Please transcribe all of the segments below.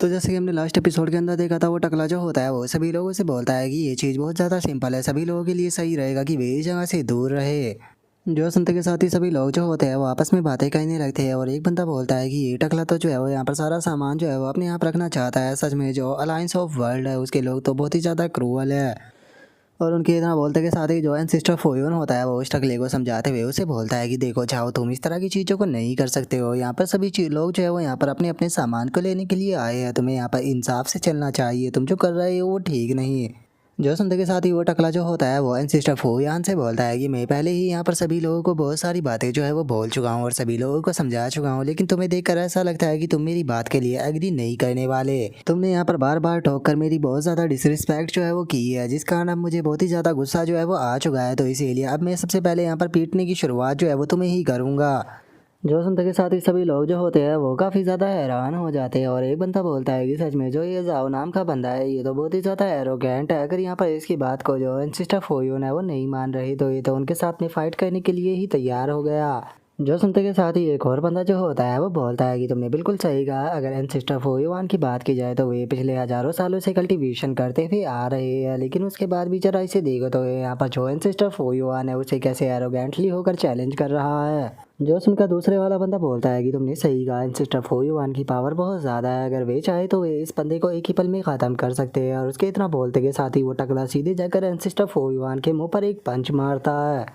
तो जैसे कि हमने लास्ट एपिसोड के अंदर देखा था, वो टकला जो होता है वो सभी लोगों से बोलता है कि ये चीज़ बहुत ज़्यादा सिंपल है, सभी लोगों के लिए सही रहेगा कि वे इस जगह से दूर रहे। जो सुनते के साथ ही सभी लोग जो होते हैं वो आपस में बातें करने लगते हैं और एक बंदा बोलता है कि ये टकला तो जो है वो यहाँ पर सारा सामान जो है वो अपने यहाँ रखना चाहता है। सच में जो अलायंस ऑफ वर्ल्ड है उसके लोग तो बहुत ही ज़्यादा क्रूअल है। और उनके इतना बोलते के साथ ही जो सिस्टर फोयोन होता है वो उस टकले को समझाते हुए उसे बोलता है कि देखो चाहो तुम इस तरह की चीज़ों को नहीं कर सकते हो। यहाँ पर सभी लोग जो है वो यहाँ पर अपने अपने सामान को लेने के लिए आए हैं। तुम्हें यहाँ पर इंसाफ से चलना चाहिए, तुम जो कर रहे हो वो ठीक नहीं है। जो सुनते के साथ ही वो टकला जो होता है वो सिस्टर फोयान से बोलता है कि मैं पहले ही यहाँ पर सभी लोगों को बहुत सारी बातें जो है वो बोल चुका हूँ और सभी लोगों को समझा चुका हूँ, लेकिन तुम्हें देखकर ऐसा लगता है कि तुम मेरी बात के लिए एग्री नहीं करने वाले। तुमने यहाँ पर बार बार टोक कर मेरी बहुत ज़्यादा डिसरिस्पेक्ट जो है वो की है, जिस कारण अब मुझे बहुत ही ज़्यादा गुस्सा जो है वो आ चुका है। तो इसीलिए अब मैं सबसे पहले यहाँ पर पीटने की शुरुआत जो है वो तुम्हें ही करूँगा। जो सुनते के साथ ही सभी लोग जो होते हैं वो काफ़ी ज़्यादा हैरान हो जाते हैं और एक बंदा बोलता है कि सच में जो ये जाओ नाम का बंदा है ये तो बहुत ही ज़्यादा एरोगेंट है। अगर यहाँ पर इसकी बात को जो सिस्टर फोयोन है वो नहीं मान रही तो ये तो उनके साथ में फाइट करने के लिए ही तैयार हो गया। जो सुनते के साथ ही एक और बंदा जो होता है वो बोलता है कि तुमने बिल्कुल सही कहा। अगर एंसेस्टर फोयोवान की बात की जाए तो वे पिछले हजारों सालों से कल्टीवेशन करते हुए आ रहे हैं, लेकिन उसके बाद भी जरा इसे देखो तो यहाँ पर जो एंसेस्टर फोयोवान है उसे कैसे एरोगेंटली होकर चैलेंज कर रहा है। जो सुनकर दूसरे वाला बंदा बोलता है कि तुमने सही कहा, एंसेस्टर फोयोवान की पावर बहुत ज़्यादा है। अगर वे चाहे तो वे इस बंदे को एक ही पल में ख़त्म कर सकते हैं। और उसके इतना बोलते के साथ ही वो टकला सीधे जाकर एंसेस्टर फोयोवान के मुँह पर एक पंच मारता है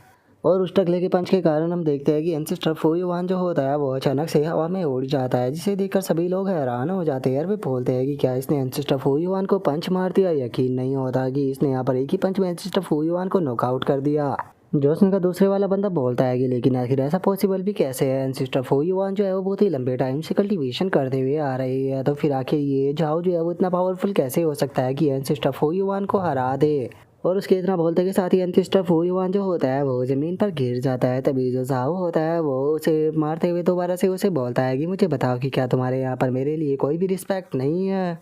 और उस टकले के पंच के कारण हम देखते हैं कि एंसेस्टर फोयोवान जो होता है वो अचानक से हवा में उड़ जाता है, जिसे देखकर सभी लोग हैरान हो जाते हैं। और वे बोलते हैं कि क्या इसने एंसेस्टर फोयोवान को पंच मार दिया। यकीन नहीं होता कि इसने यहाँ पर एक ही पंच में एंसेस्टर फोयोवान को नॉकआउट कर दिया। जो सुनकर दूसरे वाला बंदा बोलता है कि लेकिन आखिर ऐसा पॉसिबल भी कैसे है। एंसेस्टर फोयोवान जो है वो बहुत ही लंबे टाइम से कल्टीवेशन करते हुए आ रही है, तो फिर आखिर ये जाओ जो है वो इतना पावरफुल कैसे हो सकता है कि एंसेस्टर फोयोवान को हरा दे। और उसके इतना बोलते के साथ ही एंसेस्टर फोयोवान जो होता है वो ज़मीन पर गिर जाता है। तभी जो जाओ होता है वो उसे मारते हुए दोबारा से उसे बोलता है कि मुझे बताओ कि क्या तुम्हारे यहाँ पर मेरे लिए कोई भी रिस्पेक्ट नहीं है।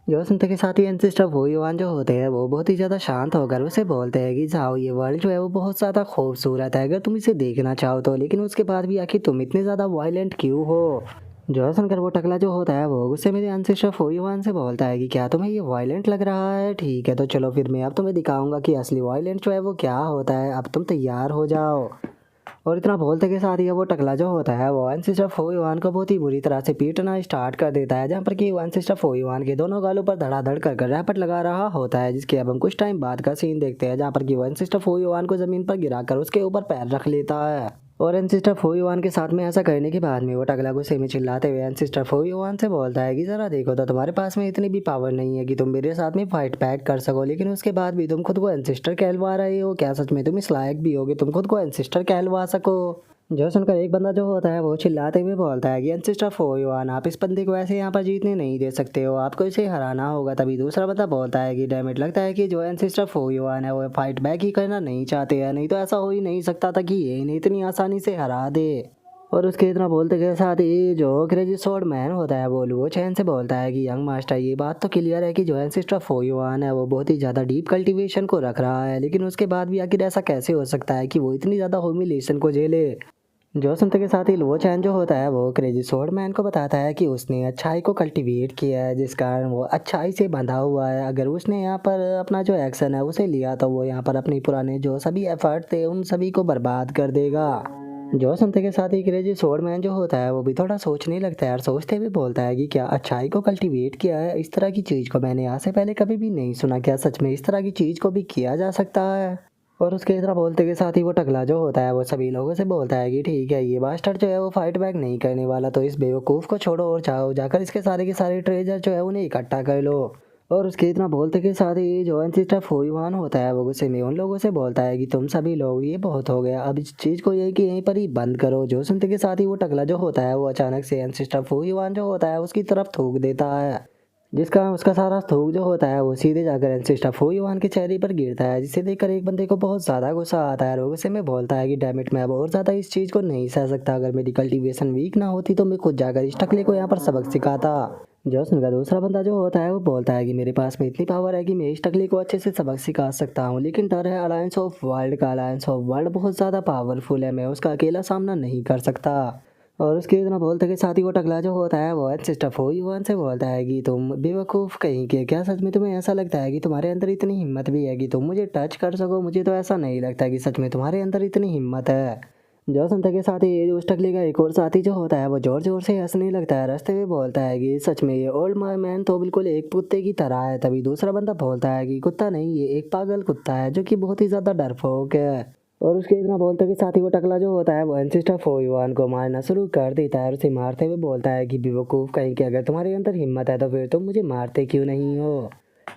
जो सुनते के साथ ही एंसेस्टर फोयोवान जो होते हैं वो बहुत ही ज़्यादा शांत होकर उसे बोलते हैं कि जाओ ये वर्ल्ड जो है वो बहुत ज़्यादा खूबसूरत है अगर तुम इसे देखना चाहो तो, लेकिन उसके बाद भी आखिर तुम इतने ज़्यादा वायलेंट क्यों हो। जो सुनकर वो टकला जो होता है वो गुस्से में एंसेस्टर फोयोवान से बोलता है कि क्या तुम्हें ये वायलेंट लग रहा है। ठीक है तो चलो फिर मैं अब तुम्हें दिखाऊंगा कि असली वायलेंट जो है वो क्या होता है। अब तुम तैयार हो जाओ। और इतना बोलते के साथ ही वो टकला जो होता है वो एंसेस्टर फोयोवान को बहुत ही बुरी तरह से पीटना स्टार्ट कर देता है, जहाँ पर कि एंसेस्टर फोयोवान के दोनों गालों पर धड़ाधड़ कर रैपट लगा रहा होता है। जिसके अब हम कुछ टाइम बाद का सीन देखते हैं, जहाँ पर कि एंसेस्टर फोयोवान को जमीन पर गिराकर उसके ऊपर पैर रख लेता है। और एंसेस्टर फोयोवान के साथ में ऐसा करने के बाद में वो टकला गुस्से में चिल्लाते हुए एंसेस्टर फोयोवान से बोलता है कि जरा देखो तो तुम्हारे पास में इतनी भी पावर नहीं है कि तुम मेरे साथ में फाइट बैक कर सको, लेकिन उसके बाद भी तुम खुद को एंसेस्टर कहलवा रहे हो। क्या सच में तुम इस लायक भी होगे तुम खुद को एंसेस्टर कहलवा सको। जो सुनकर एक बंदा जो होता है वो चिल्लाते हुए बोलता है कि एंसेस्टर फोयोवान आप इस बंदे को ऐसे यहाँ पर जीतने नहीं दे सकते हो, आपको इसे हराना होगा। तभी दूसरा बंदा बोलता है कि डैमेट लगता है कि जो एंसेस्टर फोयोवान है वो फाइट बैक ही करना नहीं चाहते हैं, नहीं तो ऐसा हो ही नहीं सकता था कि ये इन्हें इतनी आसानी से हरा दे। और उसके इतना बोलते के साथ ही जो क्रेजी स्वॉर्ड मैन होता है वो चैन से बोलता है कि यंग मास्टर ये बात तो क्लियर है कि जो एंसेस्टर फोयोवान है वो बहुत ही ज़्यादा डीप कल्टीवेशन को रख रहा है, लेकिन उसके बाद भी आखिर ऐसा कैसे हो सकता है कि वो इतनी ज़्यादा ह्यूमिलेशन को झेले। जो सुनते के साथ ही लो चैन जो होता है वो क्रेजी स्वॉर्ड मैन को बताता है कि उसने अच्छाई को कल्टीवेट किया है, जिस कारण वो अच्छाई से बंधा हुआ है। अगर उसने यहाँ पर अपना जो एक्शन है उसे लिया तो वो यहाँ पर अपने पुराने जो सभी एफर्ट थे उन सभी को बर्बाद कर देगा। जो सुनते के साथ ही क्रेजी स्वॉर्ड मैन जो होता है वो भी थोड़ा सोचने लगता है और सोचते हुए बोलता है कि क्या अच्छाई को कल्टीवेट किया है। इस तरह की चीज़ को मैंने आज से पहले कभी भी नहीं सुना, क्या सच में इस तरह की चीज़ को भी किया जा सकता है। और उसके इतना बोलते के साथ ही वो टकला जो होता है वो सभी लोगों से बोलता है कि ठीक है ये बास्टर्ड जो है वो फाइट बैक नहीं करने वाला, तो इस बेवकूफ़ को छोड़ो और जाओ जाकर इसके सारे के सारे ट्रेजर जो है उन्हें इकट्ठा कर लो। और उसके इतना बोलते के साथ ही जो एंसेस्टर फोयोवान होता है वो गुस्से में उन लोगों से बोलता है कि तुम सभी लोग ये बहुत हो गया, अब इस चीज़ को यही कि यहीं पर ही बंद करो। जो सुनते के साथ ही वो टकला जो होता है वो अचानक से एंसेस्टर फोयोवान जो होता है उसकी तरफ थूक देता है, जिसका उसका सारा थूक जो होता है वो सीधे जाकर एंसेस्टर फोयोवान के चेहरे पर गिरता है, जिसे देखकर एक बंदे को बहुत ज़्यादा गुस्सा आता है। और गुस्से में बोलता है कि डैमिट मैं अब और ज़्यादा इस चीज़ को नहीं सह सकता, अगर मेरी कल्टीवेशन वीक ना होती तो मैं खुद जाकर इस टकले को यहाँ पर सबक सिखाता। जो सुनकर दूसरा बंदा जो होता है वो बोलता है कि मेरे पास में इतनी पावर है कि मैं इस टकले को अच्छे से सबक सिखा सकता हूँ, लेकिन डर है अलायंस ऑफ वर्ल्ड का। अलायंस ऑफ वर्ल्ड बहुत ज़्यादा पावरफुल है, मैं उसका अकेला सामना नहीं कर सकता। और उसके इतना बोलते के साथ ही वो टकला जो होता है वो सिस्टर फो युआन से बोलता है कि तुम बेवकूफ़ कहीं के, क्या सच में तुम्हें ऐसा लगता है कि तुम्हारे अंदर इतनी हिम्मत भी है कि तुम मुझे टच कर सको? मुझे तो ऐसा नहीं लगता कि सच में तुम्हारे अंदर इतनी हिम्मत है। जो सुनते के साथ ही उस टकले का एक और साथी जो होता है वो जोर जोर से हंसने लगता है। रास्ते में बोलता है कि सच में ये ओल्ड मैन तो बिल्कुल एक कुत्ते की तरह है। तभी दूसरा बंदा बोलता है कि कुत्ता नहीं, ये एक पागल कुत्ता है जो कि बहुत ही ज़्यादा डरपोक है। और उसके इतना बोलते के साथ ही वो टकला जो होता है वो एंसिस्टर फोयुआन को मारना शुरू कर देता है और उसे मारते हुए बोलता है कि बेवकूफ़ कहीं कि अगर तुम्हारे अंदर हिम्मत है तो फिर तुम मुझे मारते क्यों नहीं हो?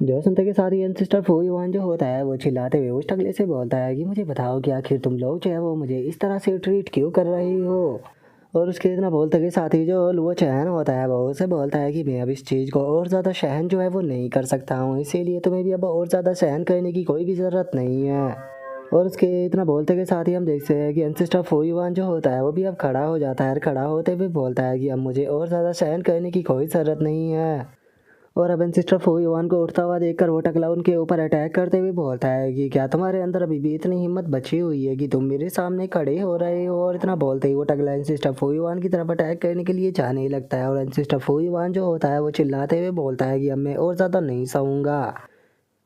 जो सुनते के साथ ही एंसिस्टर फोयुआन जो होता है वो चिल्लाते हुए उस टकले से बोलता है कि मुझे बताओ कि आखिर तुम लोग जो है वो मुझे इस तरह से ट्रीट क्यों कर रही हो? और उसके इतना बोलते के साथ ही जो वो चैन होता है वो उसे बोलता है कि मैं अब इस चीज़ को और ज़्यादा सहन जो है वो नहीं कर सकता हूँ, इसीलिए तुम्हें भी अब और ज़्यादा सहन करने की कोई भी ज़रूरत नहीं है। और उसके इतना बोलते के साथ ही हम देखते हैं कि एंसेस्टर फोयुआन जो होता है वो भी अब खड़ा हो जाता है और खड़ा होते हुए बोलता है कि अब मुझे और ज़्यादा सहन करने की कोई ज़रूरत नहीं है। और अब एंसेस्टर फोयुआन को उठता हुआ देखकर वो टकला उनके ऊपर अटैक करते हुए बोलता है कि क्या तुम्हारे अंदर अभी भी इतनी हिम्मत बची हुई है कि तुम मेरे सामने खड़े हो रहे हो? और इतना बोलते ही वो टकला एंसेस्टर फोयुआन की तरफ अटैक करने के लिए जाने लगता है। और एंसेस्टर फोयुआन जो होता है वो चिल्लाते हुए बोलता है कि अब मैं और ज़्यादा नहीं सहूँगा।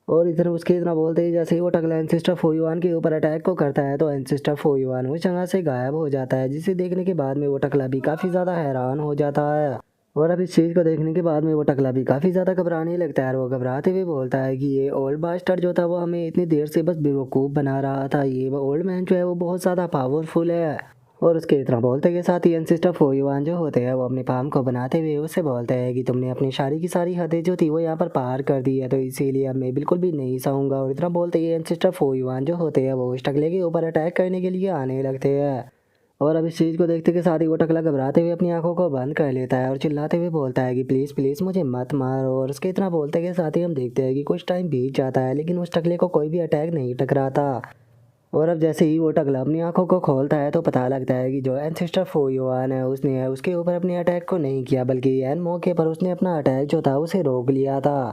और इधर उसके इतना बोलते ही जैसे ही वो टकला एंसेस्टर फोयुआन के ऊपर अटैक को करता है तो एंसेस्टर फोयुआन उस जगह से गायब हो जाता है, जिसे देखने के बाद में वो टकला भी काफ़ी ज़्यादा हैरान हो जाता है। और अब इस चीज़ को देखने के बाद में वो टकला भी काफ़ी ज़्यादा घबराने लगता है और वो घबराते हुए बोलता है कि ये ओल्ड बास्टर्ड जो था वो हमें इतनी देर से बस बेवकूफ़ बना रहा था। ये वो ओल्ड मैन जो है वो बहुत ज़्यादा पावरफुल है। और उसके इतना बोलते के साथ ही एंसेस्टर फोयुआन जो होते हैं वो अपने पाम को बनाते हुए उससे बोलते हैं कि तुमने अपनी सारी की सारी हदें जो थी वो यहाँ पर पार कर दी है, तो इसीलिए अब मैं बिल्कुल भी नहीं सहूँगा। और इतना बोलते ही एंसेस्टर फोयुआन जो होते हैं वो उस टकले के ऊपर अटैक करने के लिए आने लगते हैं। और अब इस चीज़ को देखते के साथ ही वो टकला घबराते हुए अपनी आंखों को बंद कर लेता है और चिल्लाते हुए बोलता है कि प्लीज़ प्लीज़ मुझे मत मारो। और उसके इतना बोलते के साथ ही हम देखते हैं कि कुछ टाइम बीत जाता है लेकिन उस टकले को कोई भी अटैक नहीं टकराता। और अब जैसे ही वो टकला अपनी आंखों को खोलता है तो पता लगता है कि जो एंसेस्टर फोयुआन है उसने उसके ऊपर अपने अटैक को नहीं किया, बल्कि एन मौके पर उसने अपना अटैक जो था उसे रोक लिया था।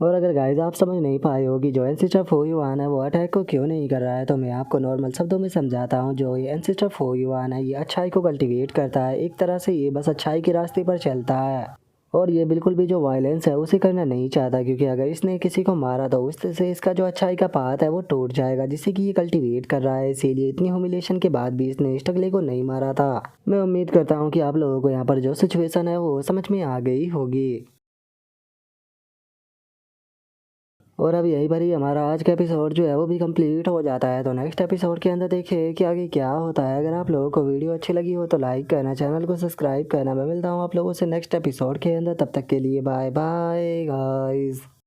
और अगर गाइस आप समझ नहीं पाए हो कि जो एंसेस्टर फोयुआन है वो अटैक को क्यों नहीं कर रहा है, तो मैं आपको नॉर्मल शब्दों में समझाता हूँ। जो ये एंसेस्टर फोयुआन है ये अच्छाई को कल्टीवेट करता है, एक तरह से ये बस अच्छाई के रास्ते पर चलता है। और ये बिल्कुल भी जो वायलेंस है उसे करना नहीं चाहता, क्योंकि अगर इसने किसी को मारा तो उससे इसका जो अच्छाई का पाथ है वो टूट जाएगा, जिससे कि ये कल्टीवेट कर रहा है। इसीलिए इतनी ह्यूमिलेशन के बाद भी इसने इस टकले को नहीं मारा था। मैं उम्मीद करता हूँ कि आप लोगों को यहाँ पर जो सिचुएशन है वो समझ में आ गई होगी। और अब यही पर ही हमारा आज का एपिसोड जो है वो भी कंप्लीट हो जाता है। तो नेक्स्ट एपिसोड के अंदर देखिए कि आगे क्या होता है। अगर आप लोगों को वीडियो अच्छी लगी हो तो लाइक करना, चैनल को सब्सक्राइब करना। मैं मिलता हूँ आप लोगों से नेक्स्ट एपिसोड के अंदर, तब तक के लिए बाय बाय गाइस।